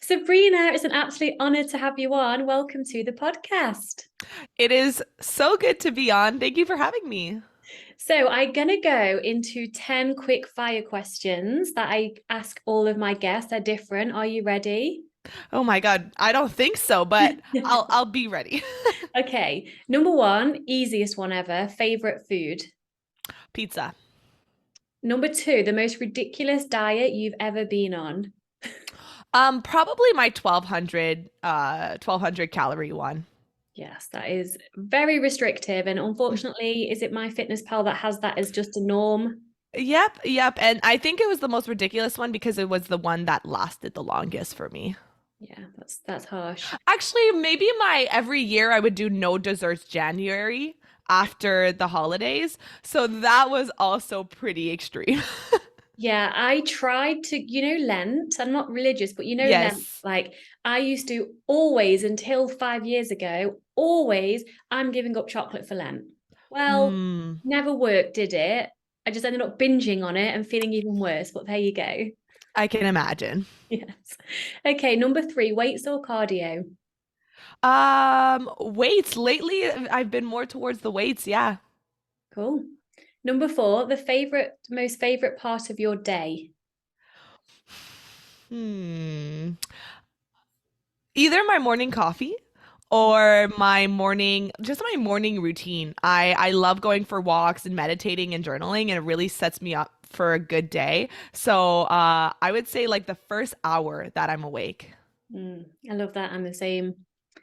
Sabrina, it's an absolute honor to have you on. Welcome to the podcast. It is so good to be on. Thank you for having me. So, I'm going to go into 10 quick fire questions that I ask all of my guests. They're different. Are you ready? Oh my God, I don't think so, but I'll be ready. Okay. Number one, easiest one ever, favorite food. Pizza. Number two, the most ridiculous diet you've ever been on. Probably my 1200 calorie one. Yes, that is very restrictive. And unfortunately, is it MyFitnessPal that has that as just a norm? Yep. And I think it was the most ridiculous one because it was the one that lasted the longest for me. Yeah, that's harsh. Actually, maybe my every year I would do no desserts January after the holidays. So that was also pretty extreme. Yeah, I tried to, Lent. I'm not religious, but Lent, Yes. like I used to always, until 5 years ago, always, I'm giving up chocolate for Lent. Well, Hmm. never worked, did it? I just ended up binging on it and feeling even worse, but there you go. I can imagine. Yes. Okay, number three, weights or cardio? Weights. Lately, I've been more towards the weights. Yeah. Cool. Number four, most favorite part of your day. Hmm. Either my morning coffee or just my morning routine. I love going for walks and meditating and journaling, and it really sets me up for a good day. So, I would say like the first hour that I'm awake. I love that. I'm the same.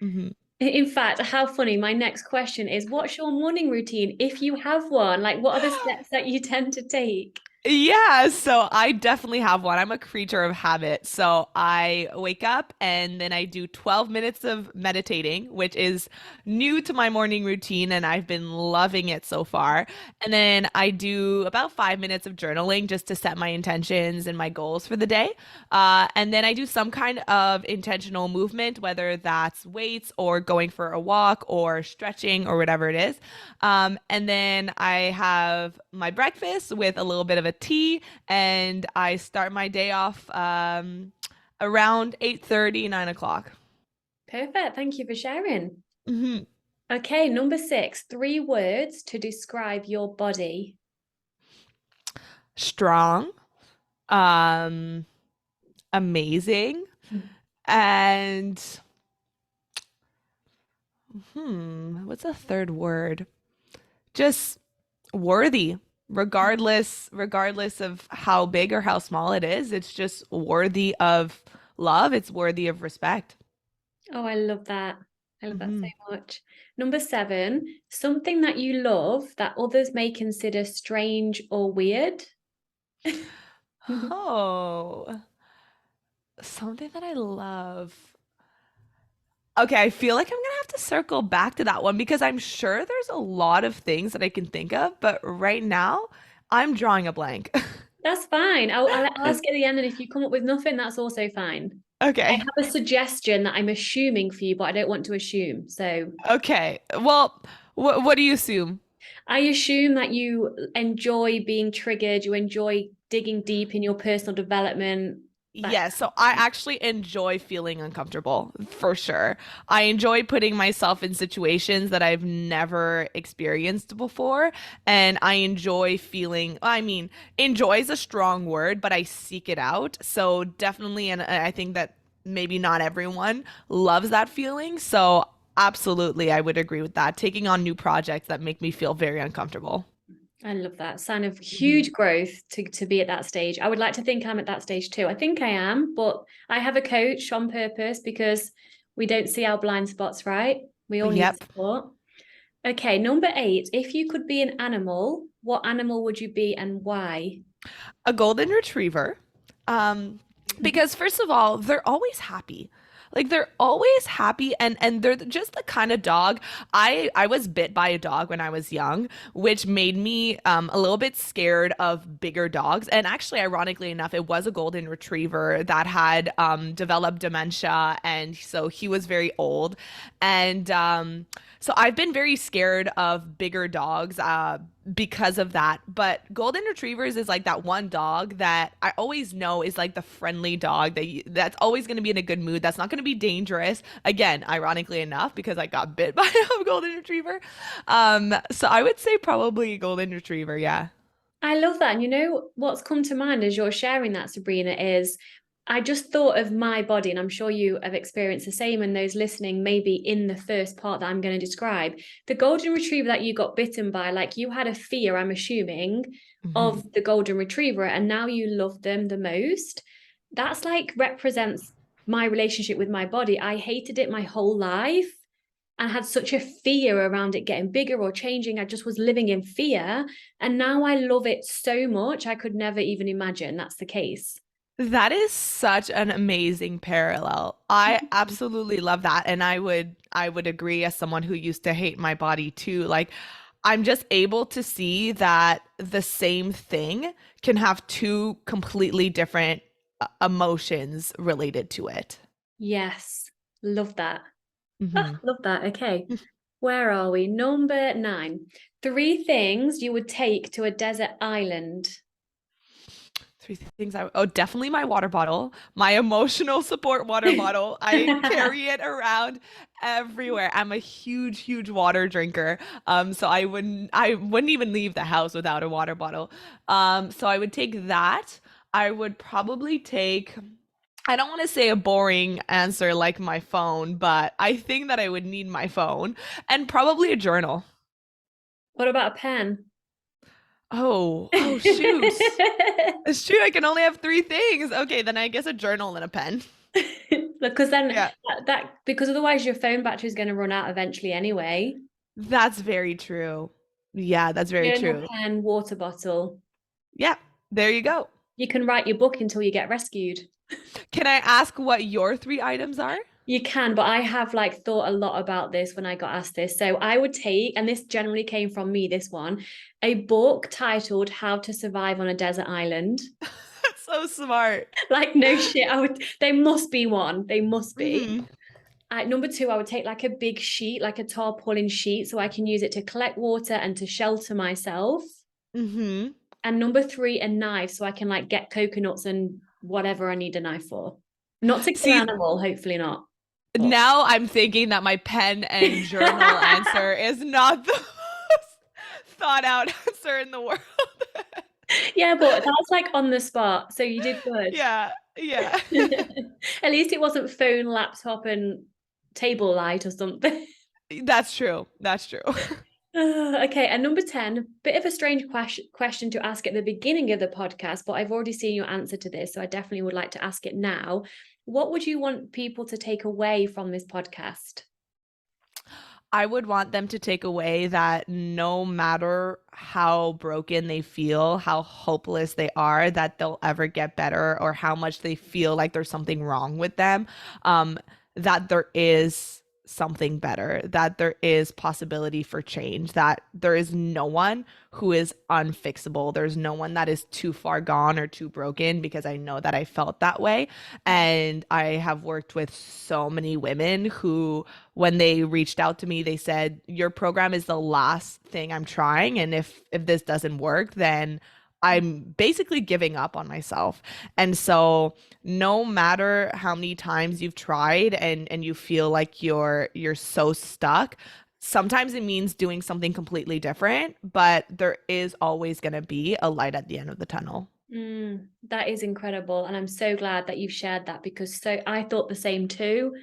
Mm-hmm. In fact, how funny. My next question is, what's your morning routine if you have one? Like, what are the steps that you tend to take? Yeah, so I definitely have one. I'm a creature of habit. So I wake up and then I do 12 minutes of meditating, which is new to my morning routine, and I've been loving it so far. And then I do about 5 minutes of journaling just to set my intentions and my goals for the day. And then I do some kind of intentional movement, whether that's weights or going for a walk or stretching or whatever it is. And then I have my breakfast with a little bit of a tea, and I start my day off around 8:30, 9 o'clock. Perfect. Thank you for sharing. Hmm. Okay, number six, three words to describe your body. Strong, um, amazing, and what's a third word? Just worthy. Regardless of how big or how small it is, it's just worthy of love. It's worthy of respect. Oh, I love that. I love that so Hmm. much. Number seven, something that you love that others may consider strange or weird. Oh, something that I love. Okay, I feel like I'm gonna have to circle back to that one because I'm sure there's a lot of things that I can think of, but right now I'm drawing a blank. That's fine. I'll ask at the end, and if you come up with nothing, that's also fine. I Okay. have a suggestion that I'm assuming for you, but I don't want to assume. So Okay. Well, what do you assume? I assume that you enjoy being triggered, you enjoy digging deep in your personal development. That Yes, so I actually enjoy feeling uncomfortable for sure. I enjoy putting myself in situations that I've never experienced before, and I enjoy enjoy is a strong word, but I seek it out. So definitely, and I think that maybe not everyone loves that feeling. So absolutely, I would agree with that. Taking on new projects that make me feel very uncomfortable. I love that. Sign of Mhm. huge growth to be at that stage. I would like to think I'm at that stage too. I think I am, but I have a coach on purpose because we don't see our blind spots, right? We all need Yep. support. Okay, number eight. If you could be an animal, what animal would you be and why? A golden retriever. Because first of all, they're always happy. Like they're always happy, and they're just the kind of dog. I was bit by a dog when I was young, which made me a little bit scared of bigger dogs. And actually, ironically enough, it was a golden retriever that had developed dementia, and so he was very old. And so I've been very scared of bigger dogs. because of that. But golden retrievers is like that one dog that I always know is like the friendly dog that's always going to be in a good mood. That's not going to be dangerous. Again, ironically enough, because I got bit by a golden retriever. So I would say probably golden retriever. Yeah. I love that. And you know what's come to mind as you're sharing that, Sabrina, is I just thought of my body, and I'm sure you have experienced the same, and those listening, maybe in the first part that I'm going to describe. The golden retriever that you got bitten by, like you had a fear, I'm assuming, Hmm. of the golden retriever, and now you love them the most. That's like represents my relationship with my body. I hated it my whole life and had such a fear around it getting bigger or changing. I just was living in fear. And now I love it so much. I could never even imagine that's the case. That is such an amazing parallel. I absolutely love that. And I would agree as someone who used to hate my body too. Like I'm just able to see that the same thing can have two completely different emotions related to it. Yes, love that. Oh, Hmm. love that. Okay. Where are we? Number 9. 3 things you would take to a desert island. Three things oh, definitely my water bottle, my emotional support water bottle. I carry it around everywhere. I'm a huge, huge water drinker. So I wouldn't even leave the house without a water bottle. So I would take that. I would probably take, I don't want to say a boring answer like my phone, but I think that I would need my phone and probably a journal. What about a pen? Oh, shoot. Shoot, I can only have three things. Okay, then I guess a journal and a pen. Because then Yeah, because otherwise your phone battery is going to run out eventually anyway. that's very true. Yeah, that's very Journal, true. pen, water bottle. Yeah, there you go. You can write your book until you get rescued. Can I ask what your three items are? You can, but I have like thought a lot about this when I got asked this. So I would take, and this generally came from me, this one, a book titled How to Survive on a Desert Island. That's so smart. Like, no shit, they must be one. They must be. Hmm. Number 2, I would take like a big sheet, like a tarpaulin sheet, so I can use it to collect water and to shelter myself. Hmm. And number 3, a knife, so I can like get coconuts and whatever I need a knife for. Not to kill See, animal, hopefully not. But now I'm thinking that my pen and journal answer is not the most thought out answer in the world. yeah, but that's like on the spot, so you did good. Yeah, yeah. At least it wasn't phone, laptop, and table light or something. That's true. That's true. Okay, and number 10, bit of a strange question to ask at the beginning of the podcast, but I've already seen your answer to this, so I definitely would like to ask it now. What would you want people to take away from this podcast? I would want them to take away that no matter how broken they feel, how hopeless they are, that they'll ever get better, or how much they feel like there's something wrong with them, that there is something better, that there is possibility for change, that there is no one who is unfixable. There's no one that is too far gone or too broken, because I know that I felt that way. And I have worked with so many women who, when they reached out to me, they said, your program is the last thing I'm trying, and if this doesn't work, then I'm basically giving up on myself. And so no matter how many times you've tried and you feel like you're so stuck, sometimes it means doing something completely different, but there is always going to be a light at the end of the tunnel. That is incredible, and I'm so glad that you've shared that, because so I thought the same too.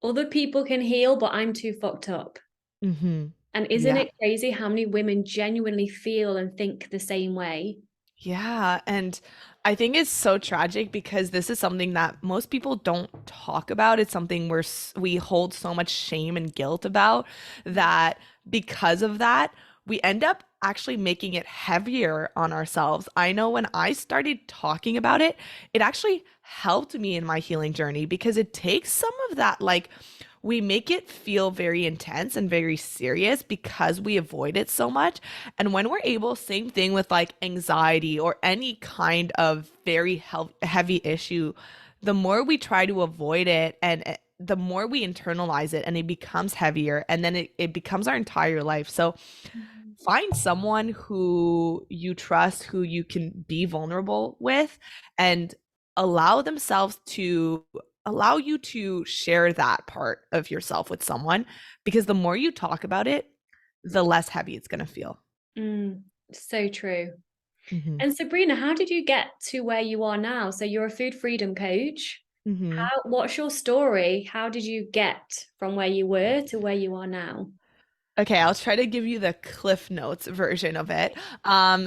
Other people can heal, but I'm too fucked up. Hmm. And isn't Yeah. it crazy how many women genuinely feel and think the same way? Yeah, and I think it's so tragic because this is something that most people don't talk about. It's something we hold so much shame and guilt about, that because of that, we end up actually making it heavier on ourselves. I know when I started talking about it, it actually helped me in my healing journey, because it takes some of that, like, we make it feel very intense and very serious because we avoid it so much. And when we're able, same thing with like anxiety or any kind of very heavy issue, the more we try to avoid it, and the more we internalize it, and it becomes heavier, and then it becomes our entire life. So find someone who you trust, who you can be vulnerable with, and allow themselves to allow you to share that part of yourself with someone, because the more you talk about it, the less heavy it's going to feel. So true. Mm-hmm. And Sabrina, how did you get to where you are now? So you're a food freedom coach. Mm-hmm. What's your story? How did you get from where you were to where you are now? Okay, I'll try to give you the Cliff Notes version of it.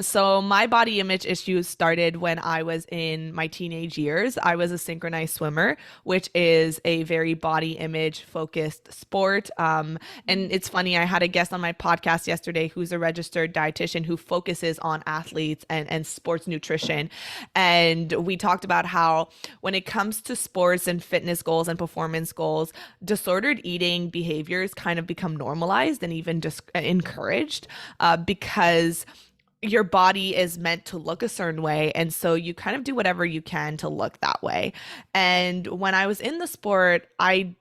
So my body image issues started when I was in my teenage years. I was a synchronized swimmer, which is a very body image focused sport. And it's funny, I had a guest on my podcast yesterday who's a registered dietitian who focuses on athletes and sports nutrition. And we talked about how when it comes to sports and fitness goals and performance goals, disordered eating behaviors kind of become normalized and even just encouraged, because your body is meant to look a certain way. And so you kind of do whatever you can to look that way. And when I was in the sport, I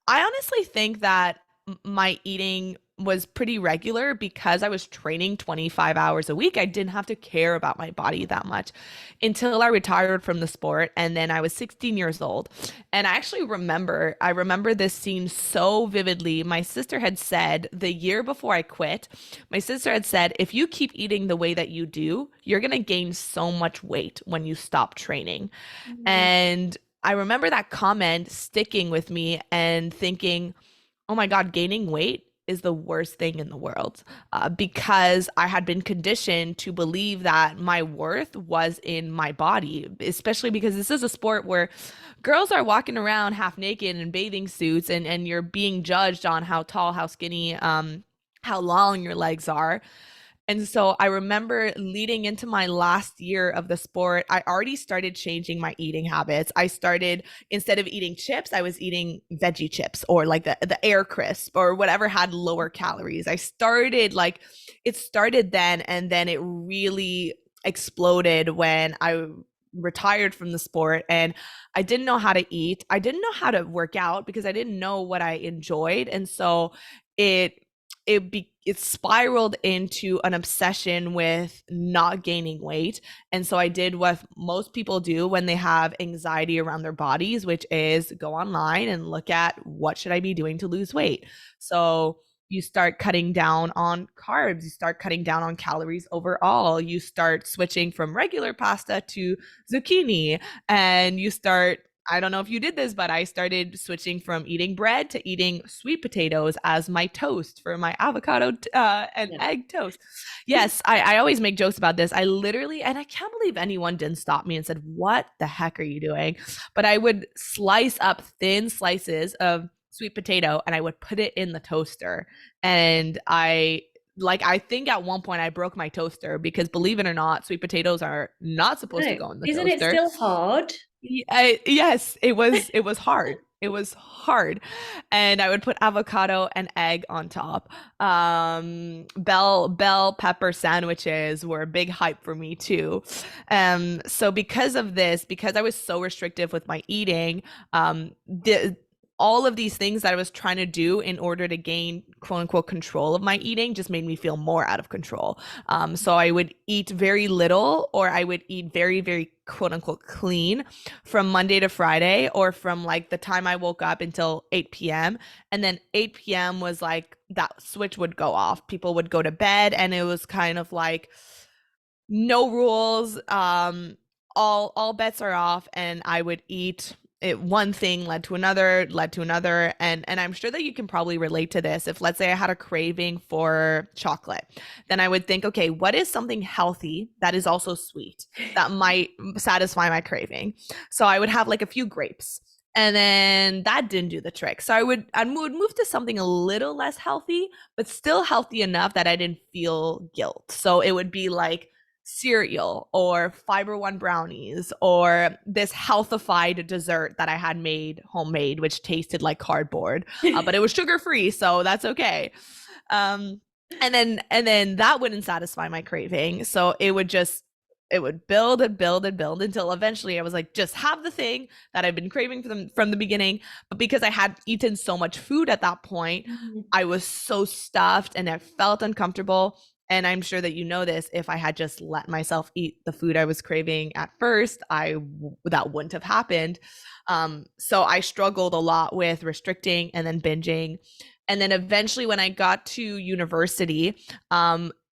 honestly think that my eating was pretty regular because I was training 25 hours a week. I didn't have to care about my body that much until I retired from the sport. And then I was 16 years old. And I remember this scene so vividly. My sister had said the year before I quit, my sister had said, if you keep eating the way that you do, you're going to gain so much weight when you stop training. Mm. And I remember that comment sticking with me and thinking, oh my God, gaining weight is the worst thing in the world, because I had been conditioned to believe that my worth was in my body, especially because this is a sport where girls are walking around half naked in bathing suits, and you're being judged on how tall, how skinny, how long your legs are. And so I remember leading into my last year of the sport, I already started changing my eating habits. I started, instead of eating chips, I was eating veggie chips or like the air crisp or whatever had lower calories. It started then, and then it really exploded when I retired from the sport and I didn't know how to eat. I didn't know how to work out because I didn't know what I enjoyed. And so it it spiraled into an obsession with not gaining weight. And so I did what most people do when they have anxiety around their bodies, which is go online and look at what should I be doing to lose weight. So you start cutting down on carbs, you start cutting down on calories overall, you start switching from regular pasta to zucchini, and you start, I don't know if you did this, but I started switching from eating bread to eating sweet potatoes as my toast for my avocado and Yeah. egg toast. Yes, I always make jokes about this. I literally, and I can't believe anyone didn't stop me and said, what the heck are you doing? But I would slice up thin slices of sweet potato and I would put it in the toaster. And I think at one point I broke my toaster because, believe it or not, sweet potatoes are not supposed to No, go in the isn't it toaster. still hard? Yes, it was. It was hard. It was hard, and I would put avocado and egg on top. Bell pepper sandwiches were a big hype for me too. So because of this, because I was so restrictive with my eating, the all of these things that I was trying to do in order to gain quote unquote control of my eating just made me feel more out of control. So I would eat very little, or I would eat very, very quote unquote clean from Monday to Friday, or from like the time I woke up until 8 p.m. And then 8 p.m. was like that switch would go off. People would go to bed, and it was kind of like no rules. All bets are off, and I would eat it. One thing led to another, and I'm sure that you can probably relate to this. If, let's say, I had a craving for chocolate, then I would think, okay, what is something healthy that is also sweet that might satisfy my craving? So I would have like a few grapes, and then that didn't do the trick. So I would move to something a little less healthy, but still healthy enough that I didn't feel guilt. So it would be like cereal or fiber one brownies or this healthified dessert that I had made homemade, which tasted like cardboard, but it was sugar free, so that's okay. Um, and then that wouldn't satisfy my craving, so it would build and build and build until eventually I was like, just have the thing that I've been craving from the beginning. But because I had eaten so much food at that point, Mhm. I was so stuffed and I felt uncomfortable. And I'm sure that you know this, if I had just let myself eat the food I was craving at first, that wouldn't have happened. So I struggled a lot with restricting and then binging. And then eventually, when I got to university,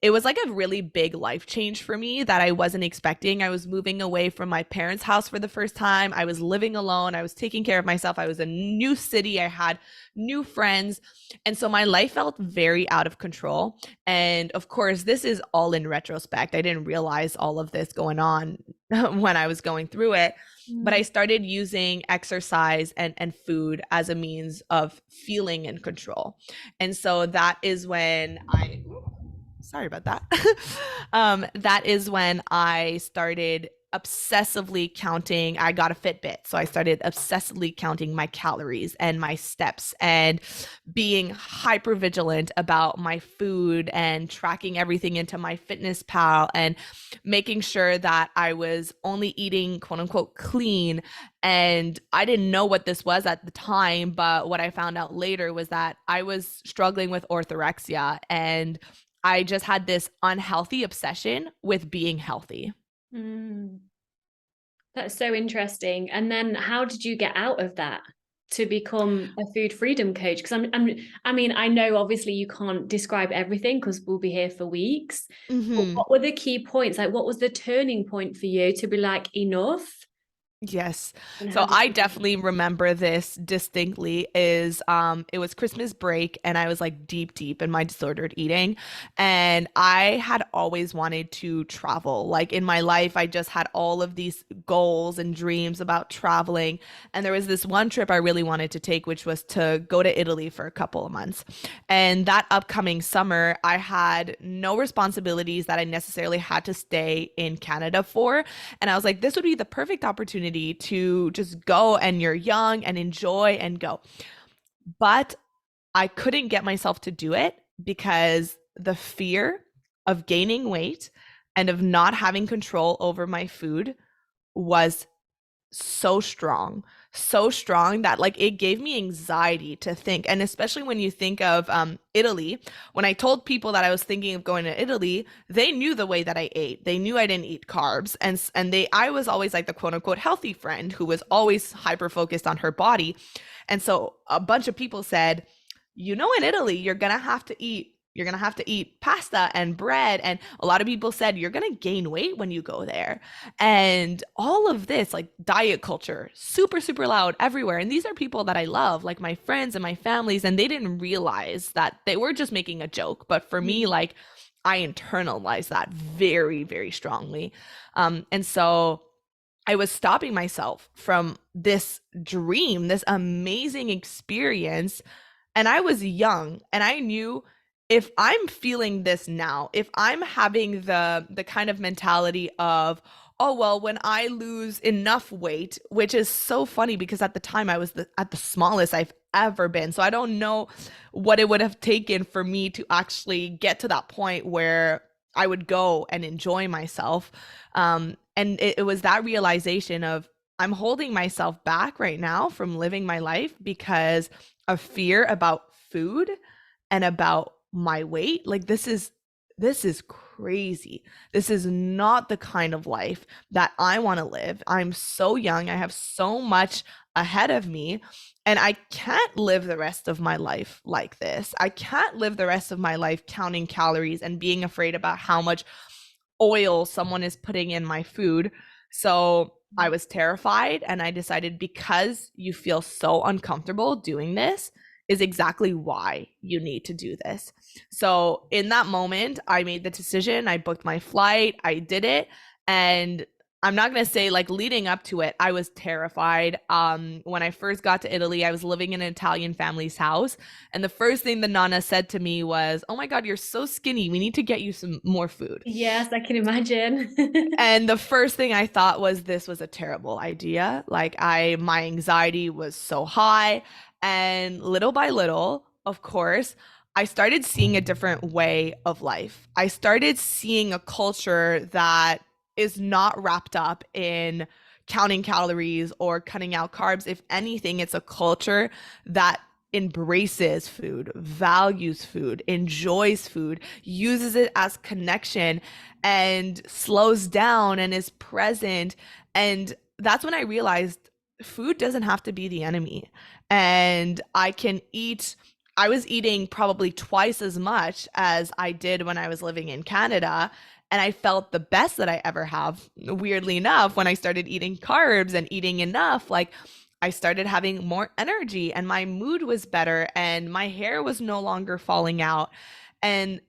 it was like a really big life change for me that I wasn't expecting. I was moving away from my parents' house for the first time. I was living alone. I was taking care of myself. I was in a new city. I had new friends. And so my life felt very out of control. And of course, this is all in retrospect. I didn't realize all of this going on when I was going through it. But I started using exercise and food as a means of feeling in control. And so that is when sorry about that. That is when I started obsessively counting. I got a Fitbit. So I started obsessively counting my calories and my steps and being hyper vigilant about my food and tracking everything into my fitness pal and making sure that I was only eating quote unquote clean. And I didn't know what this was at the time, but what I found out later was that I was struggling with orthorexia, and I just had this unhealthy obsession with being healthy. Mm. That's so interesting. And then how did you get out of that to become a food freedom coach? Because I mean, I know obviously you can't describe everything because we'll be here for weeks. But Mm-hmm. what were the key points? Like, what was the turning point for you to be like, enough? Yes. And how So did I you do definitely remember this distinctly is it was Christmas break and I was like deep in my disordered eating, and I had always wanted to travel. Like in my life I just had all of these goals and dreams about traveling, and there was this one trip I really wanted to take, which was to go to Italy for a couple of months. And that upcoming summer I had no responsibilities that I necessarily had to stay in Canada for, and I was like, this would be the perfect opportunity to just go, and you're young and enjoy and go. But I couldn't get myself to do it because the fear of gaining weight and of not having control over my food was so strong that like it gave me anxiety to think. And especially when you think of Italy, when I told people that I was thinking of going to Italy, they knew the way that I ate. They knew I didn't eat carbs, and I was always like the quote unquote healthy friend who was always hyper focused on her body. And so a bunch of people said, in Italy you're going to have to eat pasta and bread. And a lot of people said, you're going to gain weight when you go there. And all of this, like diet culture, super, super loud everywhere. And these are people that I love, like my friends and my families. And they didn't realize that they were just making a joke. But for me, it? like I internalized that very, very strongly. And so I was stopping myself from this dream, this amazing experience. And I was young and I knew, if I'm feeling this now, if I'm having the kind of mentality of, oh well, when I lose enough weight, which is so funny because at the time I was at the smallest I've ever been. So I don't know what it would have taken for me to actually get to that point where I would go and enjoy myself. And it was that realization of, I'm holding myself back right now from living my life because of fear about food and about my weight. Like this is crazy. This is not the kind of life that I want to live. I'm so young. I have so much ahead of me, and I can't live the rest of my life like this. I can't live the rest of my life counting calories and being afraid about how much oil someone is putting in my food. So I was terrified, and I decided, because you feel so uncomfortable doing this is exactly why you need to do this. So in that moment, I made the decision, I booked my flight, I did it. And I'm not going to say, like, leading up to it, I was terrified. When I first got to Italy, I was living in an Italian family's house. And the first thing the Nana said to me was, oh my God, you're so skinny. We need to get you some more food. Yes, I can imagine. And the first thing I thought was, this was a terrible idea. Like, my anxiety was so high. And little by little, of course, I started seeing a different way of life. I started seeing a culture that is not wrapped up in counting calories or cutting out carbs. If anything, it's a culture that embraces food, values food, enjoys food, uses it as connection, and slows down and is present. And that's when I realized food doesn't have to be the enemy. And I was eating probably twice as much as I did when I was living in Canada. And I felt the best that I ever have, weirdly enough, when I started eating carbs and eating enough. Like, I started having more energy and my mood was better and my hair was no longer falling out. And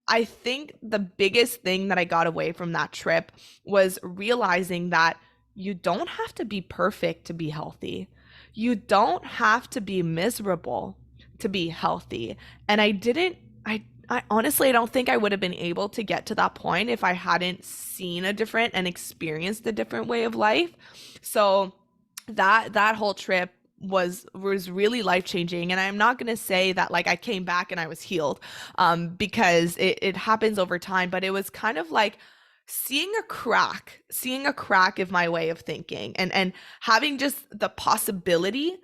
I think the biggest thing that I got away from that trip was realizing that you don't have to be perfect to be healthy. You don't have to be miserable to be healthy. And I didn't, I honestly, I don't think I would have been able to get to that point if I hadn't seen a different and experienced a different way of life. So, that whole trip was really life changing, and I'm not going to say that like I came back and I was healed, because it happens over time, but it was kind of like seeing a crack of my way of thinking, and having just the possibility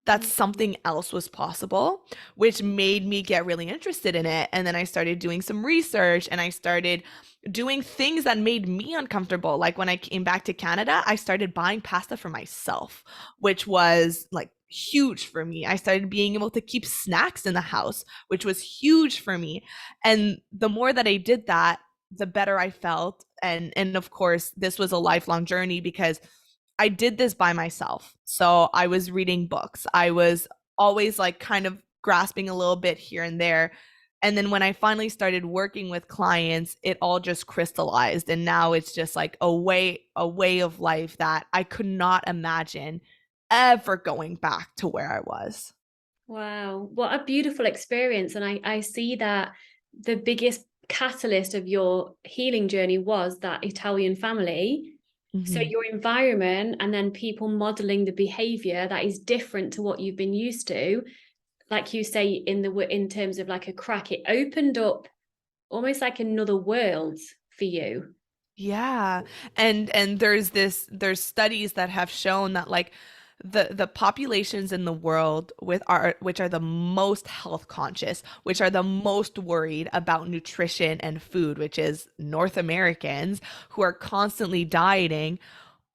that something else was possible, which made me get really interested in it. And then I started doing some research and I started doing things that made me uncomfortable. Like when I came back to Canada, I started buying pasta for myself, which was like huge for me. I started being able to keep snacks in the house, which was huge for me. And the more that I did that, the better I felt. And of course, this was a lifelong journey because I did this by myself. So I was reading books. I was always like kind of grasping a little bit here and there. And then when I finally started working with clients, it all just crystallized. And now it's just like a way of life that I could not imagine ever going back to where I was. Wow, what a beautiful experience. And I see that the biggest catalyst of your healing journey was that Italian family. So Mhm. your environment and then people modeling the behavior that is different to what you've been used to, like you say in terms of like a crack, it opened up almost like another world for you. Yeah. And there's studies that have shown that like the populations in the world with are which are the most health conscious, which are the most worried about nutrition and food, which is North Americans who are constantly dieting,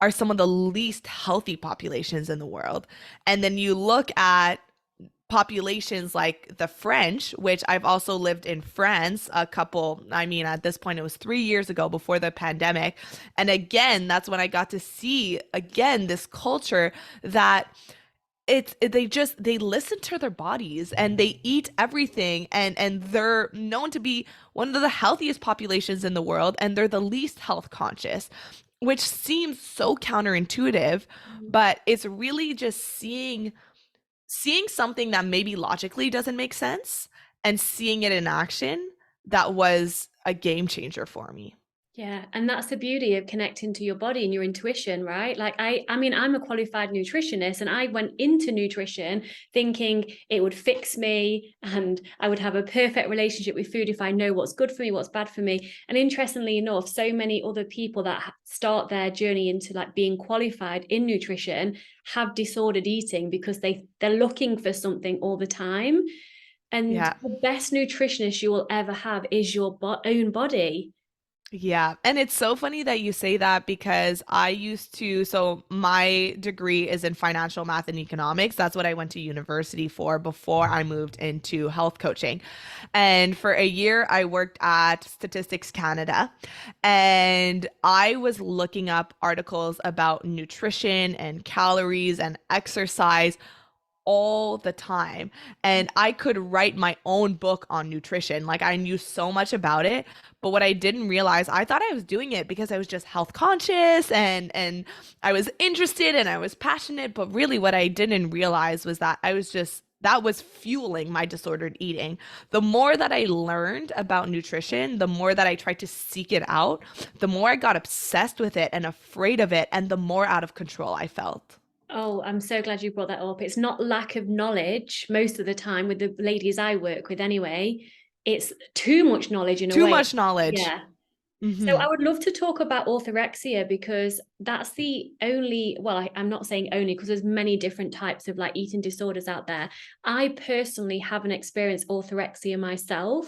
are some of the least healthy populations in the world. And then you look at populations like the French, which I've also lived in France a couple, I mean, at this point, it was 3 years ago before the pandemic. And again, that's when I got to see again this culture that they listen to their bodies and they eat everything, and they're known to be one of the healthiest populations in the world, and they're the least health conscious, which seems so counterintuitive, but it's really just seeing something that maybe logically doesn't make sense and seeing it in action that was a game changer for me. Yeah, and that's the beauty of connecting to your body and your intuition, right? Like I mean, I'm a qualified nutritionist and I went into nutrition thinking it would fix me and I would have a perfect relationship with food if I know what's good for me, what's bad for me. And interestingly enough, so many other people that start their journey into like being qualified in nutrition have disordered eating because they're looking for something all the time. And Yeah. the best nutritionist you will ever have is your own body. Yeah. And it's so funny that you say that because so my degree is in financial math and economics. That's what I went to university for before I moved into health coaching. And for a year, I worked at Statistics Canada, and I was looking up articles about nutrition and calories and exercise all the time. And I could write my own book on nutrition. Like, I knew so much about it. But what I didn't realize, I thought I was doing it because I was just health conscious and I was interested and I was passionate. But really what I didn't realize was that that was fueling my disordered eating. The more that I learned about nutrition, the more that I tried to seek it out, the more I got obsessed with it and afraid of it, and the more out of control I felt. Oh, I'm so glad you brought that up. It's not lack of knowledge most of the time with the ladies I work with anyway. It's too much knowledge in a Too way. much knowledge. Yeah. So Hmm. I would love to talk about orthorexia because that's the only, well, I'm not saying only because there's many different types of like eating disorders out there. I personally haven't experienced orthorexia myself.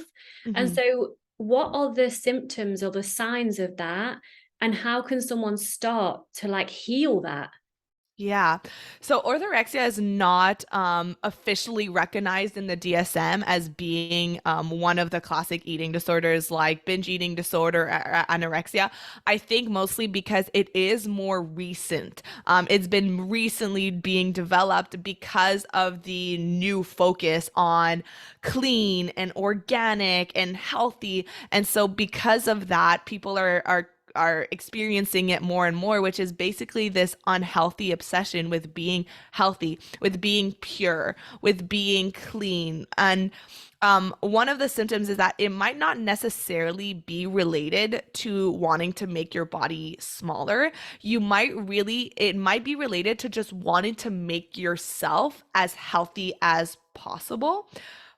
And Hmm. so what are the symptoms or the signs of that? And how can someone start to like heal that? Yeah. So orthorexia is not officially recognized in the DSM as being one of the classic eating disorders like binge eating disorder or anorexia. I think mostly because it is more recent. It's been recently being developed because of the new focus on clean and organic and healthy. And so because of that, people are experiencing it more and more, which is basically this unhealthy obsession with being healthy, with being pure, with being clean. And one of the symptoms is that it might not necessarily be related to wanting to make your body smaller. It might be related to just wanting to make yourself as healthy as possible,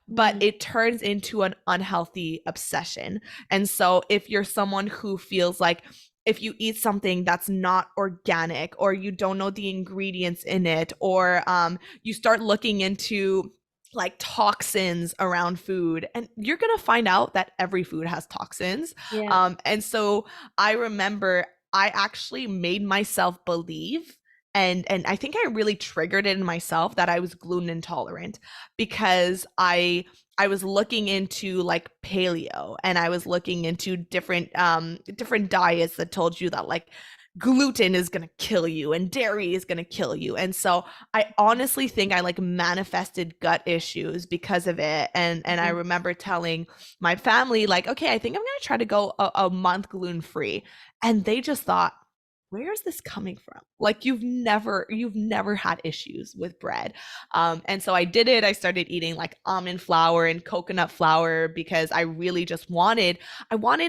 but Mm, it turns into an unhealthy obsession. And so if you're someone who feels like if you eat something that's not organic or you don't know the ingredients in it, or you start looking into like toxins around food, and you're going to find out that every food has toxins. yeah. And so I remember I actually made myself believe, and I think I really triggered it in myself, that I was gluten intolerant because I was looking into like paleo, and I was looking into different diets that told you that like gluten is going to kill you and dairy is going to kill you. And so I honestly think I like manifested gut issues because of it. And I Mhm. remember telling my family like, okay, I think I'm going to try to go a month gluten free. And they just thought, where is this coming from? Like you've never had issues with bread. And so I did it. I started eating like almond flour and coconut flour because I wanted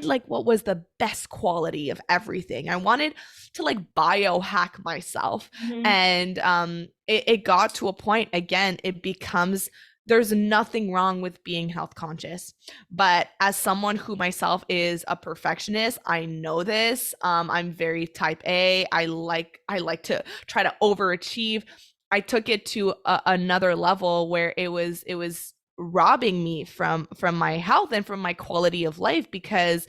like what was the best quality of everything. I wanted to like biohack myself. Mhm. And it got to a point, again, it becomes, there's nothing wrong with being health conscious. But as someone who myself is a perfectionist, I know this. I'm very type A. I like to try to overachieve. I took it to another level where it was robbing me from my health and from my quality of life, because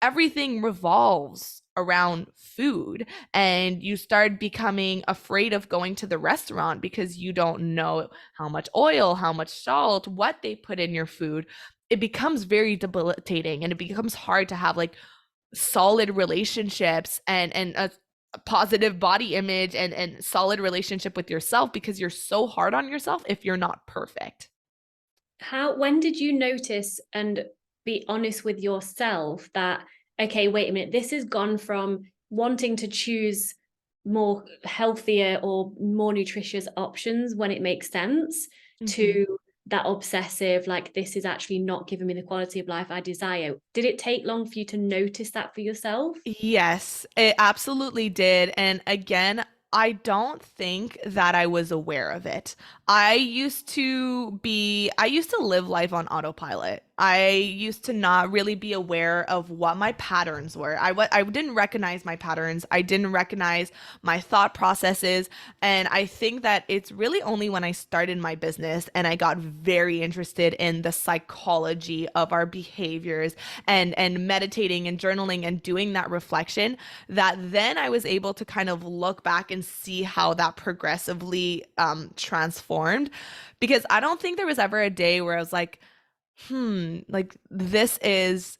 everything revolves around food, and you start becoming afraid of going to the restaurant because you don't know how much oil, how much salt, what they put in your food. It becomes very debilitating, and it becomes hard to have like solid relationships and a positive body image and solid relationship with yourself, because you're so hard on yourself if you're not perfect. When did you notice and be honest with yourself that, okay, wait a minute, this has gone from wanting to choose more healthier or more nutritious options when it makes sense Mhm. to that obsessive, like, this is actually not giving me the quality of life I desire? Did it take long for you to notice that for yourself? Yes, it absolutely did. And again, I don't think that I was aware of it. I used to live life on autopilot. I used to not really be aware of what my patterns were. I didn't recognize my patterns. I didn't recognize my thought processes. And I think that it's really only when I started my business and I got very interested in the psychology of our behaviors and meditating and journaling and doing that reflection, that then I was able to kind of look back and see how that progressively transformed. Because I don't think there was ever a day where I was like, like this is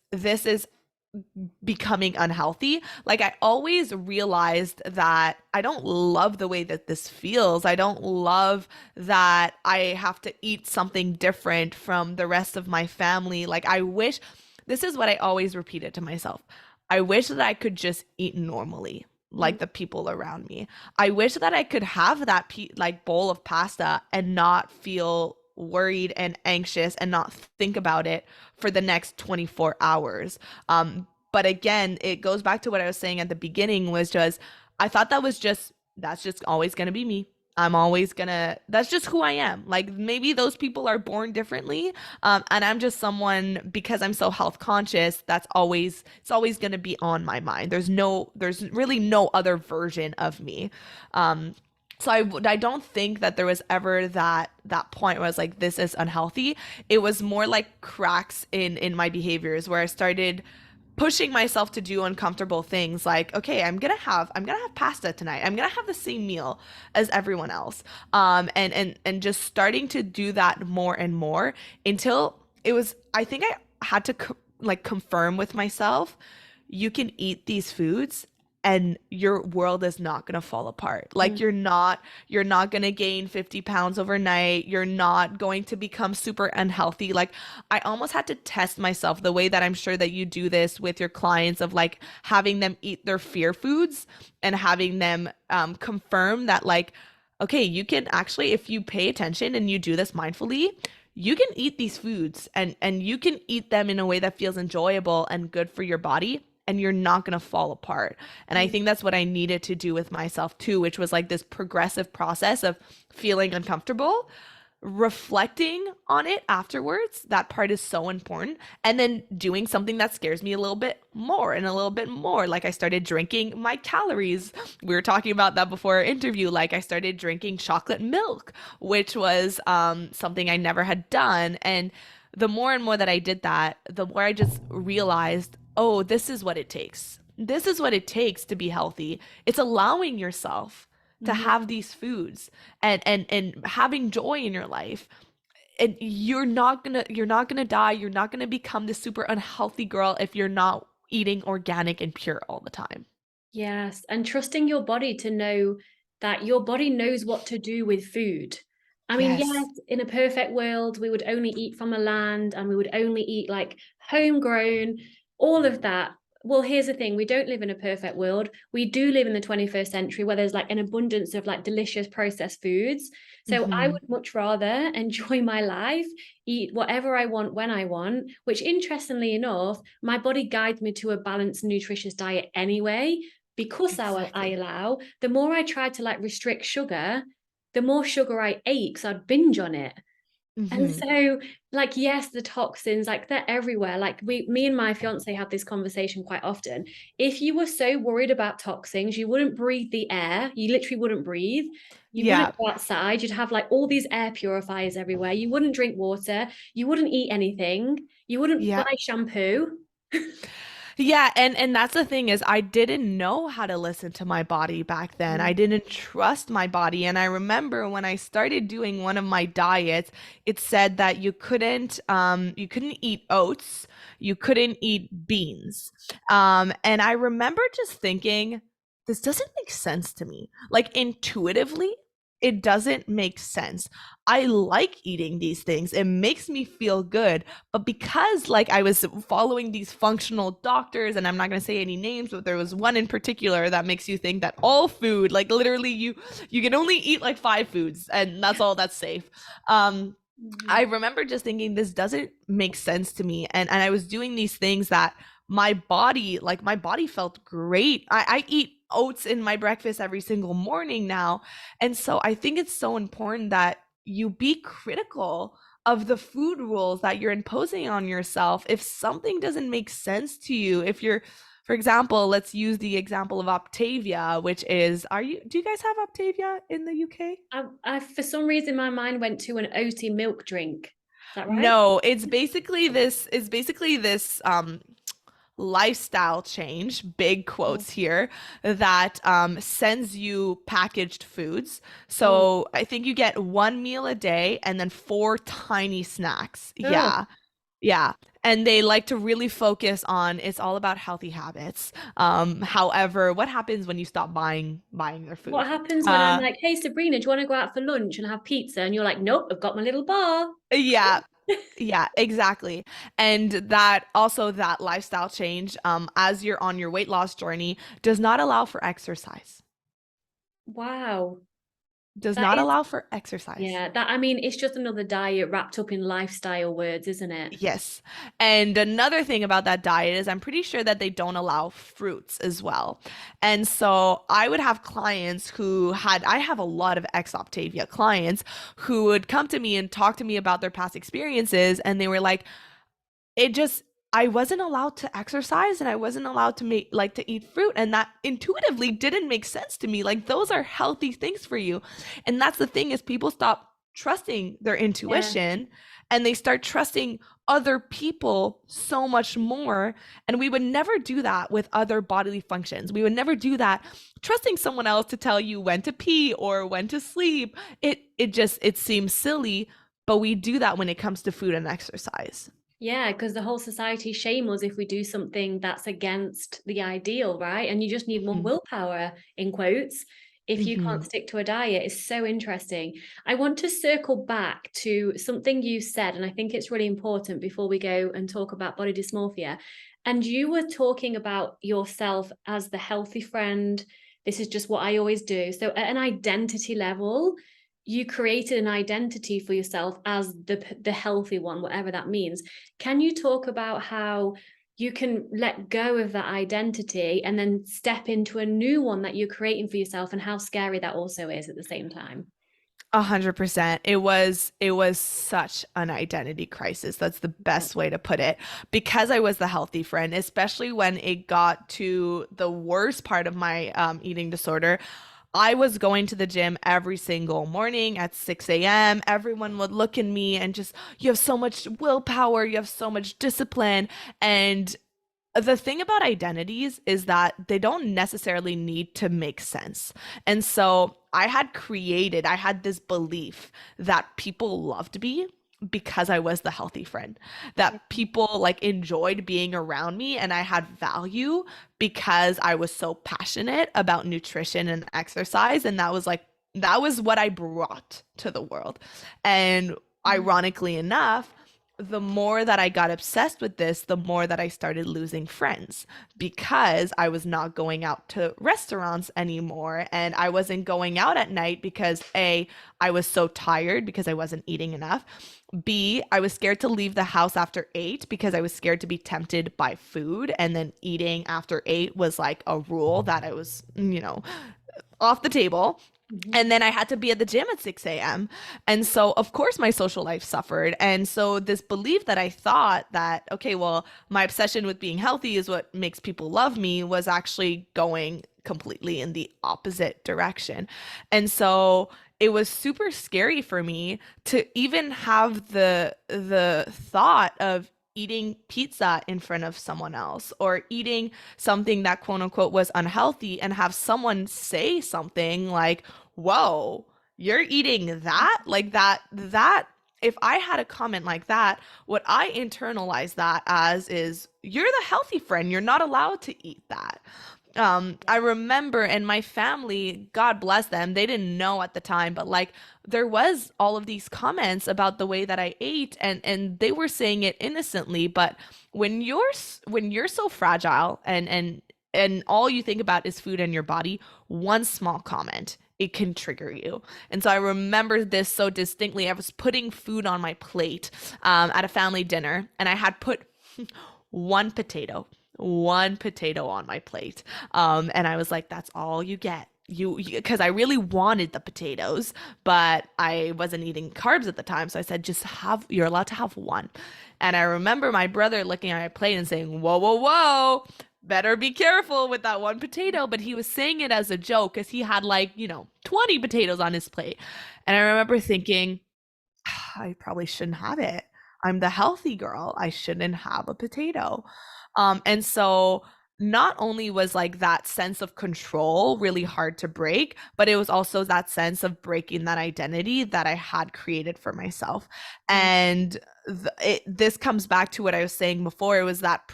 becoming unhealthy. Like I always realized that I don't love the way that this feels. I don't love that I have to eat something different from the rest of my family. Like I wish, this is what I always repeated to myself. I wish that I could just eat normally Mhm. like the people around me. I wish that I could have that like bowl of pasta and not feel worried and anxious and not think about it for the next 24 hours. But again, it goes back to what I was saying at the beginning, was just I thought that's just always going to be me. I'm always gonna, that's just who I am. Like maybe those people are born differently. And I'm just someone, because I'm so health conscious, it's always gonna be on my mind. There's really no other version of me. Um, so I don't think that there was ever that point where I was like, this is unhealthy. It was more like cracks in my behaviors where I started pushing myself to do uncomfortable things like, okay, I'm gonna have pasta tonight. I'm gonna have the same meal as everyone else. And just starting to do that more and more until it was, I think I had to like confirm with myself, you can eat these foods and your world is not going to fall apart. Like Mm. you're not going to gain 50 pounds overnight. You're not going to become super unhealthy. Like I almost had to test myself the way that I'm sure that you do this with your clients of like having them eat their fear foods and having them confirm that like, okay, you can actually, if you pay attention and you do this mindfully, you can eat these foods and you can eat them in a way that feels enjoyable and good for your body and you're not going to fall apart. And I Mm. think that's what I needed to do with myself too, which was like this progressive process of feeling uncomfortable, reflecting on it afterwards. That part is so important. And then doing something that scares me a little bit more and a little bit more. Like I started drinking my calories. We were talking about that before our interview. Like I started drinking chocolate milk, which was something I never had done. And the more and more that I did that, the more I just realized, oh, this is what it takes. This is what it takes to be healthy. It's allowing yourself to Mhm. have these foods and having joy in your life. And you're not gonna die. You're not gonna become this super unhealthy girl if you're not eating organic and pure all the time. Yes, and trusting your body to know that your body knows what to do with food. I mean, yes, Yes. in a perfect world, we would only eat from a land and we would only eat like homegrown, all of that. Well, here's the thing, we don't live in a perfect world. We do live in the 21st century where there's like an abundance of like delicious processed foods. So I Hmm. would much rather enjoy my life, eat whatever I want when I want, which interestingly enough, my body guides me to a balanced, nutritious diet anyway because I Exactly. allow, the more I tried to like restrict sugar, the more sugar I ate because I'd binge on it. And Hmm. so, like, yes, the toxins, like they're everywhere. Like me and my fiance have this conversation quite often. If you were so worried about toxins, you wouldn't breathe the air. You literally wouldn't breathe. You wouldn't Yeah. go outside. You'd have like all these air purifiers everywhere. You wouldn't drink water. You wouldn't eat anything. You wouldn't Yeah. buy shampoo. Yeah, and that's the thing is I didn't know how to listen to my body back then. I Mm. didn't trust my body. And I remember when I started doing one of my diets, it said that you couldn't eat oats, you couldn't eat beans. And I remember just thinking, this doesn't make sense to me. Like intuitively, it doesn't make sense. I like eating these things. It makes me feel good, but because like I was following these functional doctors, and I'm not going to say any names, but there was one in particular that makes you think that all food, like literally you can only eat like 5 foods and that's all that's safe. um I Mhm. remember just thinking this doesn't make sense to me, and I was doing these things that my body felt great. I eat oats in my breakfast every single morning now. And so I think it's so important that you be critical of the food rules that you're imposing on yourself. If something doesn't make sense to you, if you're, for example, let's use the example of Optavia, which is, do you guys have Optavia in the UK? For some reason, my mind went to an oaty milk drink. Is that right? No, it's basically this lifestyle change, big Oh, quotes here, that sends you packaged foods. oh, So I think you get one meal a day and then four tiny snacks. oh. Yeah. Yeah. And they like to really focus on it's all about healthy habits. However, what happens when you stop buying their What food? happens when I'm Uh like, hey, Sabrina, do you want to go out for lunch and have pizza? And you're like, nope, I've got my little bar. yeah, yeah, exactly. And that lifestyle change, as you're on your weight loss journey, does not allow for exercise. Wow. Does That not is, allow for exercise. yeah, that, I mean, it's just another diet wrapped up in lifestyle words, isn't it? Yes. And another thing about that diet is I'm pretty sure that they don't allow fruits as well. And so I would have clients I have a lot of ex-Optavia clients who would come to me and talk to me about their past experiences. And they were like, it just, I wasn't allowed to exercise and I wasn't allowed to to eat fruit. And that intuitively didn't make sense to me. Like those are healthy things for you. And that's the thing is people stop trusting their Yeah. intuition and they start trusting other people so much more. And we would never do that with other bodily functions. We would never do that trusting someone else to tell you when to pee or when to sleep. It seems silly, but we do that when it comes to food and exercise. Yeah, because the whole society shame us if we do something that's against the ideal, right? And you just need more Mhm. willpower, in quotes, if you can't Mhm. stick to a diet. It's so interesting. I want to circle back to something you said, and I think it's really important before we go and talk about body dysmorphia. And you were talking about yourself as the healthy friend. This is just what I always do. So, at an identity level, you created an identity for yourself as the healthy one, whatever that means. Can you talk about how you can let go of that identity and then step into a new one that you're creating for yourself, and how scary that also is at the same time? 100%. It was such an identity crisis. That's the Yeah. best way to put it. Because I was the healthy friend, especially when it got to the worst part of my eating disorder. I was going to the gym every single morning at 6 a.m. Everyone would look at me and just, you have so much willpower, you have so much discipline. And the thing about identities is that they don't necessarily need to make sense. And so I had this belief that people loved me because I was the healthy friend, that people like enjoyed being around me and I had value because I was so passionate about nutrition and exercise. And that was what I brought to the world. And ironically enough, the more that I got obsessed with this, the more that I started losing friends because I was not going out to restaurants anymore and I wasn't going out at night because A, I was so tired because I wasn't eating enough. B, I was scared to leave the house after 8 because I was scared to be tempted by food. And then eating after 8 was like a rule that I was, off the table. Mhm. And then I had to be at the gym at 6 a.m. And so, of course, my social life suffered. And so, this belief that I thought that, okay, well, my obsession with being healthy is what makes people love me was actually going completely in the opposite direction. And so, it was super scary for me to even have the thought of eating pizza in front of someone else or eating something that quote unquote was unhealthy and have someone say something like, whoa, you're eating that? Like if I had a comment like that, what I internalize that as is you're the healthy friend. You're not allowed to eat that. I remember in my family, God bless them, they didn't know at the time, but like there was all of these comments about the way that I ate and they were saying it innocently, but when you're so fragile and all you think about is food and your body, one small comment it can trigger you. And so I remember this so distinctly. I was putting food on my plate at a family dinner, and I had put one potato, one potato on my plate. And I was like, that's all you get. Because I really wanted the potatoes, but I wasn't eating carbs at the time. So I said, you're allowed to have one. And I remember my brother looking at my plate and saying, whoa, whoa, whoa, better be careful with that one potato. But he was saying it as a joke because he had 20 potatoes on his plate. And I remember thinking, I probably shouldn't have it. I'm the healthy girl. I shouldn't have a potato. And so not only was like that sense of control really hard to break, but it was also that sense of breaking that identity that I had created for myself. Mm. And this comes back to what I was saying before. It was that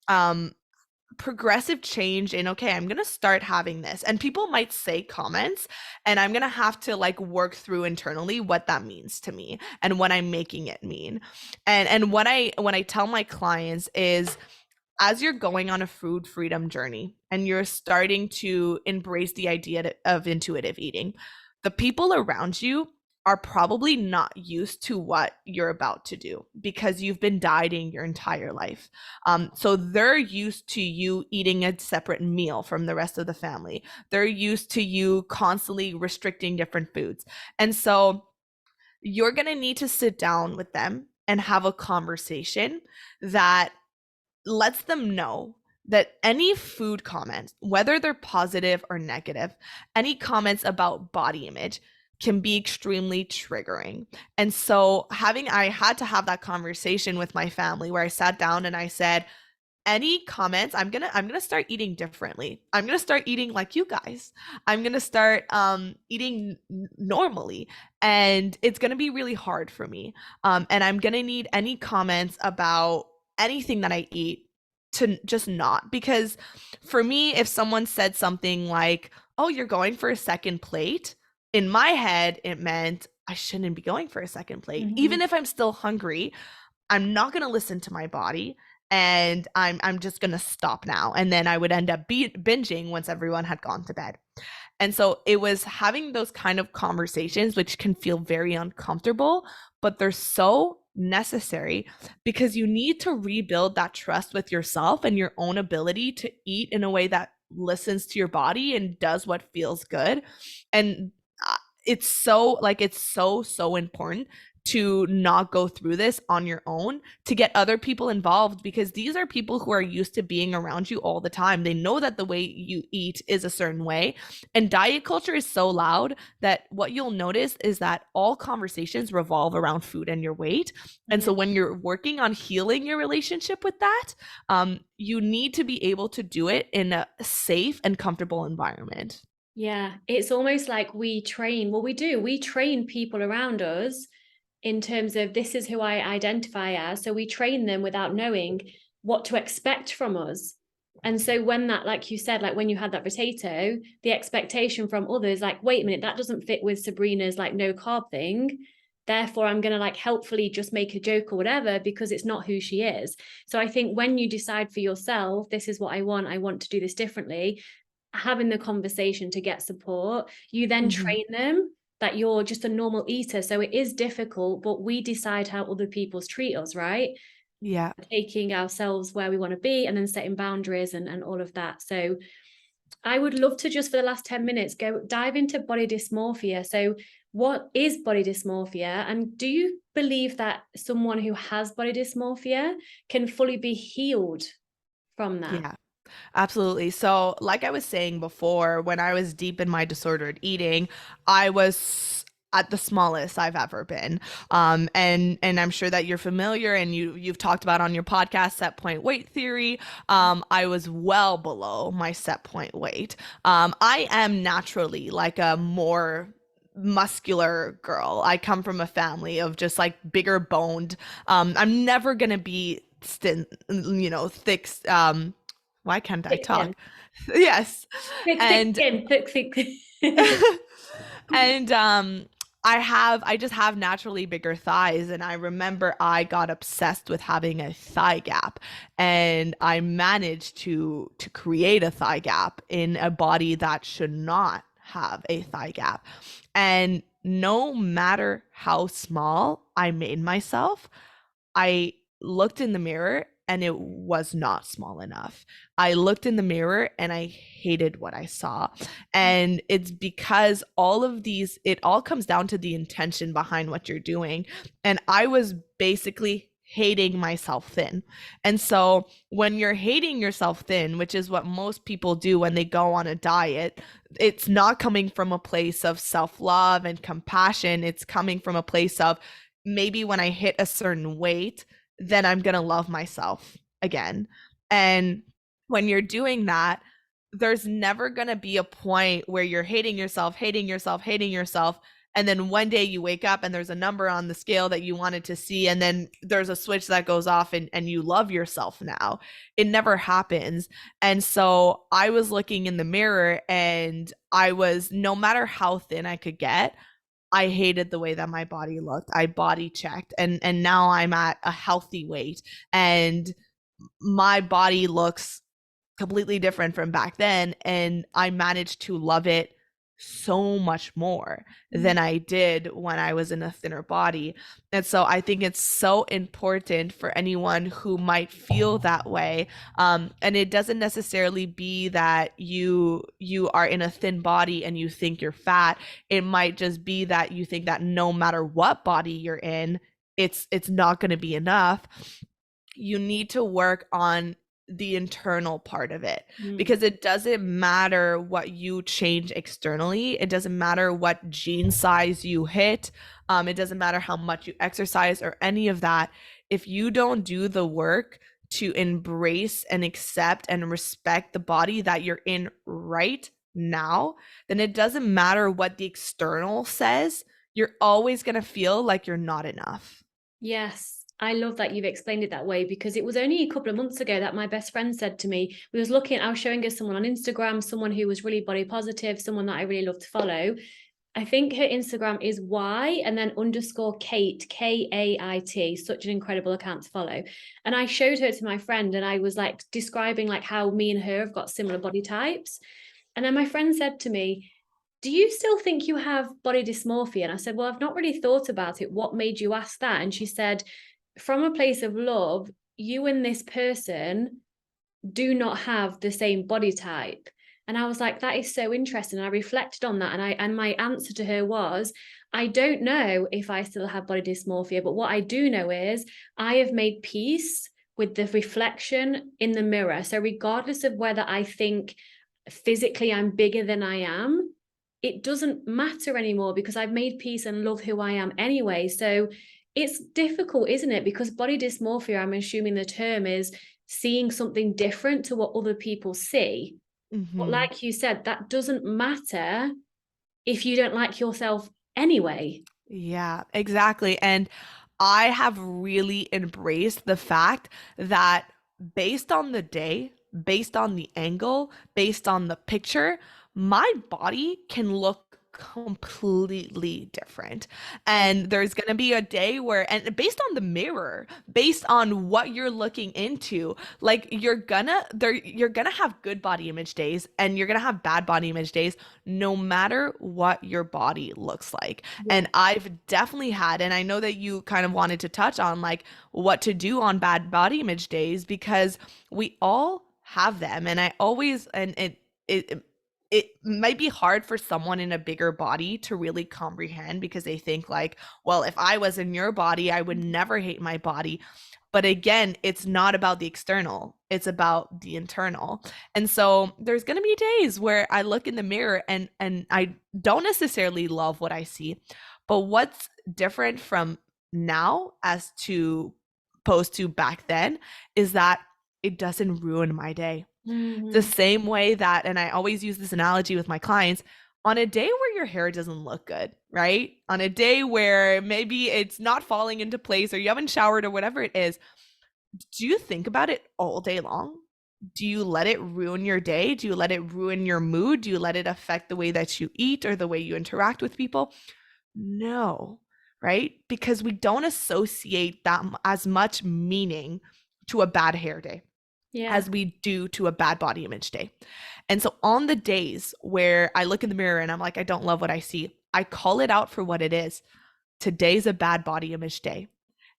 um, progressive change in okay, I'm going to start having this and people might say comments and I'm going to have to like work through internally what that means to me and what I'm making it mean. And when I tell my clients is as you're going on a food freedom journey and you're starting to embrace the idea of intuitive eating, the people around you are probably not used to what you're about to do because you've been dieting your entire life. So they're used to you eating a separate meal from the rest of the family. They're used to you constantly restricting different foods. And so you're going to need to sit down with them and have a conversation that lets them know that any food comments, whether they're positive or negative, any comments about body image can be extremely triggering. And so I had to have that conversation with my family where I sat down and I said, any comments, I'm gonna start eating differently. I'm gonna start eating like you guys. I'm gonna start eating normally, and it's gonna be really hard for me. And I'm gonna need any comments about anything that I eat to just not, because for me, if someone said something like, oh, you're going for a second plate, in my head it meant I shouldn't be going for a second plate. Mm-hmm. Even if I'm still hungry, I'm not going to listen to my body, and I'm just going to stop now. And then I would end up binging once everyone had gone to bed. And so it was having those kind of conversations, which can feel very uncomfortable, but they're so necessary because you need to rebuild that trust with yourself and your own ability to eat in a way that listens to your body and does what feels good. And it's so important to not go through this on your own, to get other people involved, because these are people who are used to being around you all the time. They know that the way you eat is a certain way. And diet culture is so loud that what you'll notice is that all conversations revolve around food and your weight. And Yeah. so when you're working on healing your relationship with that, you need to be able to do it in a safe and comfortable environment. Yeah, it's almost like we train, well, we train people around us in terms of this is who I identify as. So we train them without knowing what to expect from us. And so when that, like you said, like when you had that potato, the expectation from others, like, wait a minute, that doesn't fit with Sabrina's like no carb thing. Therefore, I'm going to like helpfully just make a joke or whatever because it's not who she is. So I think when you decide for yourself, this is what I want to do this differently, having the conversation to get support, you then Mm-hmm. train them that you're just a normal eater. So it is difficult, but we decide how other people's treat us, right? Yeah. Taking ourselves where we want to be and then setting boundaries and all of that. So I would love to just for the last 10 minutes go dive into body dysmorphia. So what is body dysmorphia? And do you believe that someone who has body dysmorphia can fully be healed from that? Yeah. Absolutely. So, like I was saying before, when I was deep in my disordered eating, I was at the smallest I've ever been. And I'm sure that you're familiar and you've talked about on your podcast set point weight theory. I was well below my set point weight. I am naturally like a more muscular girl. I come from a family of just like bigger boned. I'm never gonna be thick. Why can't I Thick skin. talk? Yes. Thick And skin. Thick. and I just have naturally bigger thighs, and I remember I got obsessed with having a thigh gap, and I managed to create a thigh gap in a body that should not have a thigh gap. And no matter how small I made myself, I looked in the mirror and it was not small enough. I looked in the mirror and I hated what I saw. And it's because it all comes down to the intention behind what you're doing. And I was basically hating myself thin. And so when you're hating yourself thin, which is what most people do when they go on a diet, it's not coming from a place of self-love and compassion. It's coming from a place of maybe when I hit a certain weight, then I'm going to love myself again. And when you're doing that, there's never going to be a point where you're hating yourself, hating yourself, hating yourself. And then one day you wake up and there's a number on the scale that you wanted to see. And then there's a switch that goes off and you love yourself now. It never happens. And so I was looking in the mirror and no matter how thin I could get, I hated the way that my body looked. I body checked and now I'm at a healthy weight and my body looks completely different from back then, and I managed to love it so much more than I did when I was in a thinner body. And so I think it's so important for anyone who might feel that way. And it doesn't necessarily be that you are in a thin body and you think you're fat. It might just be that you think that no matter what body you're in, it's not going to be enough. You need to work on the internal part of it, because it doesn't matter what you change externally. It doesn't matter what gene size you hit. It doesn't matter how much you exercise or any of that. If you don't do the work to embrace and accept and respect the body that you're in right now, then it doesn't matter what the external says. You're always going to feel like you're not enough. Yes, I love that you've explained it that way, because it was only a couple of months ago that my best friend said to me, I was showing her someone on Instagram, someone who was really body positive, someone that I really love to follow. I think her Instagram is Y and then underscore Kate, Kait, such an incredible account to follow. And I showed her to my friend and I was like describing like how me and her have got similar body types. And then my friend said to me, do you still think you have body dysmorphia? And I said, well, I've not really thought about it. What made you ask that? And she said, from a place of love, you and this person do not have the same body type. And I was like, that is so interesting. I reflected on that. And my answer to her was, I don't know if I still have body dysmorphia, but what I do know is I have made peace with the reflection in the mirror. So regardless of whether I think physically I'm bigger than I am, it doesn't matter anymore because I've made peace and love who I am anyway. So it's difficult, isn't it? Because body dysmorphia, I'm assuming the term is seeing something different to what other people see. But like you said, that doesn't matter if you don't like yourself anyway. Yeah, exactly. And I have really embraced the fact that based on the day, based on the angle, based on the picture, my body can look completely different. And there's going to be a day where, and based on the mirror, based on what you're looking into, like you're gonna have good body image days and you're gonna have bad body image days, no matter what your body looks like. And I've definitely had, and I know that you kind of wanted to touch on like what to do on bad body image days, because we all have them. And I always, and it might be hard for someone in a bigger body to really comprehend, because they think like, well, if I was in your body, I would never hate my body. But again, it's not about the external, it's about the internal. And so there's going to be days where I look in the mirror and I don't necessarily love what I see. But what's different from now as to opposed to back then is that it doesn't ruin my day. The same way that, and I always use this analogy with my clients, on a day where your hair doesn't look good, right? On a day where maybe it's not falling into place or you haven't showered or whatever it is, do you think about it all day long? Do you let it ruin your day? Do you let it ruin your mood? Do you let it affect the way that you eat or the way you interact with people? No, right? Because we don't associate that as much meaning to a bad hair day as we do to a bad body image day. And so on the days where I look in the mirror and I'm like, I don't love what I see, I call it out for what it is. Today's a bad body image day,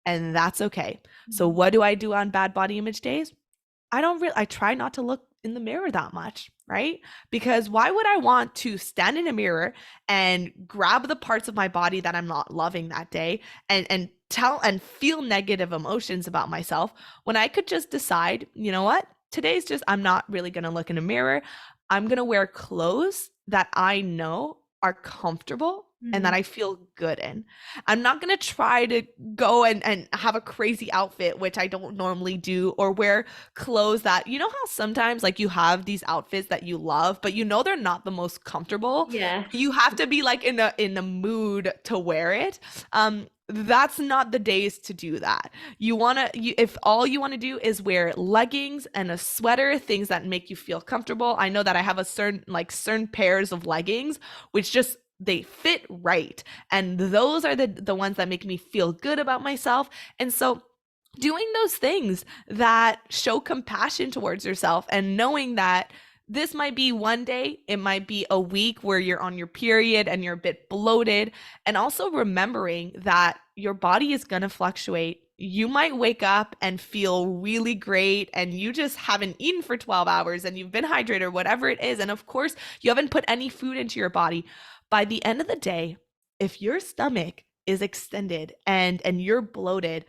and that's okay. So what do I do on bad body image days? I try not to look in the mirror that much, right? Because why would I want to stand in a mirror and grab the parts of my body that I'm not loving that day and tell and feel negative emotions about myself, when I could just decide, you know what? Today's just, I'm not really going to look in a mirror. I'm going to wear clothes that I know are comfortable and that I feel good in. I'm not going to try to go and have a crazy outfit, which I don't normally do, or wear clothes that, you know how sometimes like you have these outfits that you love, but you know they're not the most comfortable. Yeah. You have to be like in a mood to wear it. That's not the days to do that. If all you want to do is wear leggings and a sweater, things that make you feel comfortable. I know that I have a certain pairs of leggings, which just, they fit right. And those are the ones that make me feel good about myself. And so doing those things that show compassion towards yourself and knowing that This might be one day, it might be a week where you're on your period and you're a bit bloated. And also remembering that your body is going to fluctuate. You might wake up and feel really great and you just haven't eaten for 12 hours and you've been hydrated or whatever it is. And of course, you haven't put any food into your body. By the end of the day, if your stomach is extended and you're bloated,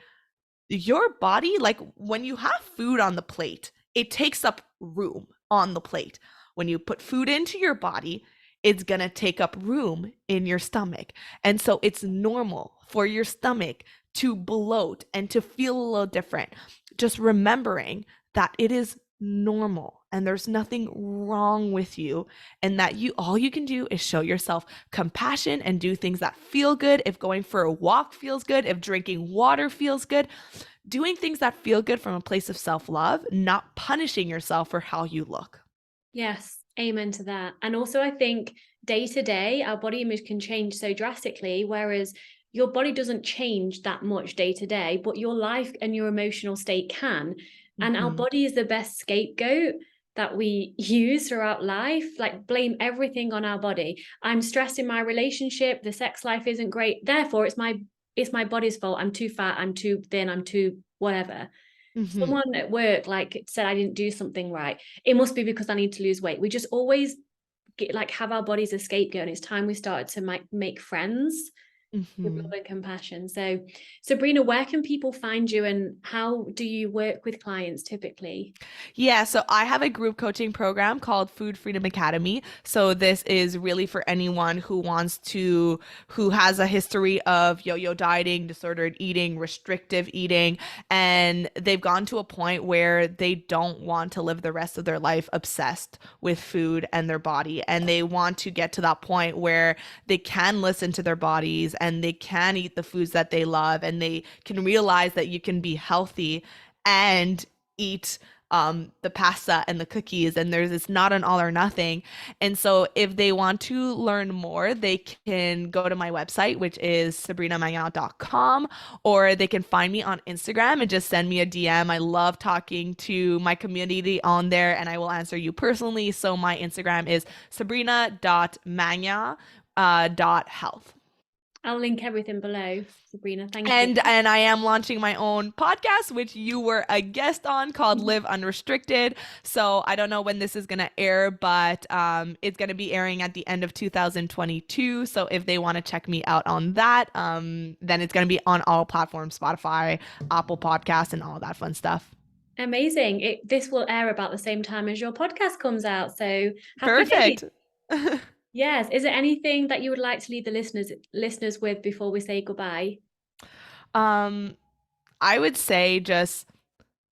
your body, like when you have food on the plate, it takes up room on the plate. When you put food into your body, it's going to take up room in your stomach. And so it's normal for your stomach to bloat and to feel a little different. Just remembering that it is normal and there's nothing wrong with you, and that you all you can do is show yourself compassion and do things that feel good. If going for a walk feels good, if drinking water feels good, doing things that feel good from a place of self-love, not punishing yourself for how you look. Yes, amen to that. And also, I think day to day, our body image can change so drastically, whereas your body doesn't change that much day to day, but your life and your emotional state can. And our Mm-hmm. body is the best scapegoat that we use throughout life. Like, blame everything on our body. I'm stressed in my relationship, the sex life isn't great, therefore it's my body's fault. I'm too fat, I'm too thin, I'm too whatever. Mm-hmm. Someone at work like said I didn't do something right, it must be because I need to lose weight. We just always have our bodies a scapegoat, and it's time we started to make friends with Mm-hmm. love and compassion. So Sabrina, where can people find you and how do you work with clients typically? Yeah, so I have a group coaching program called Food Freedom Academy. So this is really for anyone who has a history of yo-yo dieting, disordered eating, restrictive eating, and they've gone to a point where they don't want to live the rest of their life obsessed with food and their body. And they want to get to that point where they can listen to their bodies and they can eat the foods that they love, and they can realize that you can be healthy and eat the pasta and the cookies, and it's not an all or nothing. And so if they want to learn more, they can go to my website, which is sabrinamagnan.com, or they can find me on Instagram and just send me a DM. I love talking to my community on there and I will answer you personally. So my Instagram is sabrina.magna .health. I'll link everything below, Sabrina. Thank you. And I am launching my own podcast, which you were a guest on, called Live Unrestricted. So I don't know when this is gonna air, but it's gonna be airing at the end of 2022. So if they want to check me out on that, then it's gonna be on all platforms: Spotify, Apple Podcasts, and all that fun stuff. Amazing. This will air about the same time as your podcast comes out. So happy days. Perfect. Yes. Is there anything that you would like to leave the listeners with before we say goodbye? um, I would say just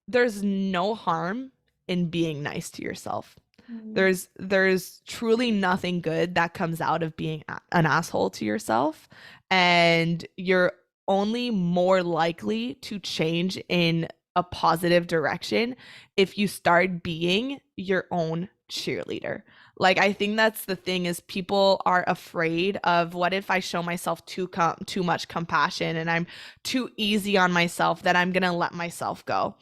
there's no harm in being nice to yourself. Mm. There's truly nothing good that comes out of being an asshole to yourself, and you're only more likely to change in a positive direction if you start being your own cheerleader. Like, I think that's the thing, is people are afraid of, what if I show myself too much compassion and I'm too easy on myself, that I'm going to let myself go.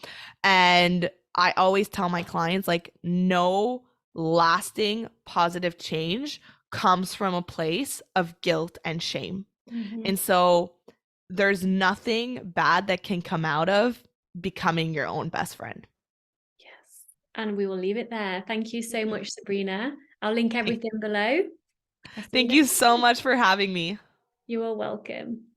And I always tell my clients, like, no lasting positive change comes from a place of guilt and shame. Mm-hmm. And so there's nothing bad that can come out of becoming your own best friend. Yes. And we will leave it there. Thank you so much, Sabrina. I'll link everything below. I'll see you Thank you next so time. much for having me. You are welcome.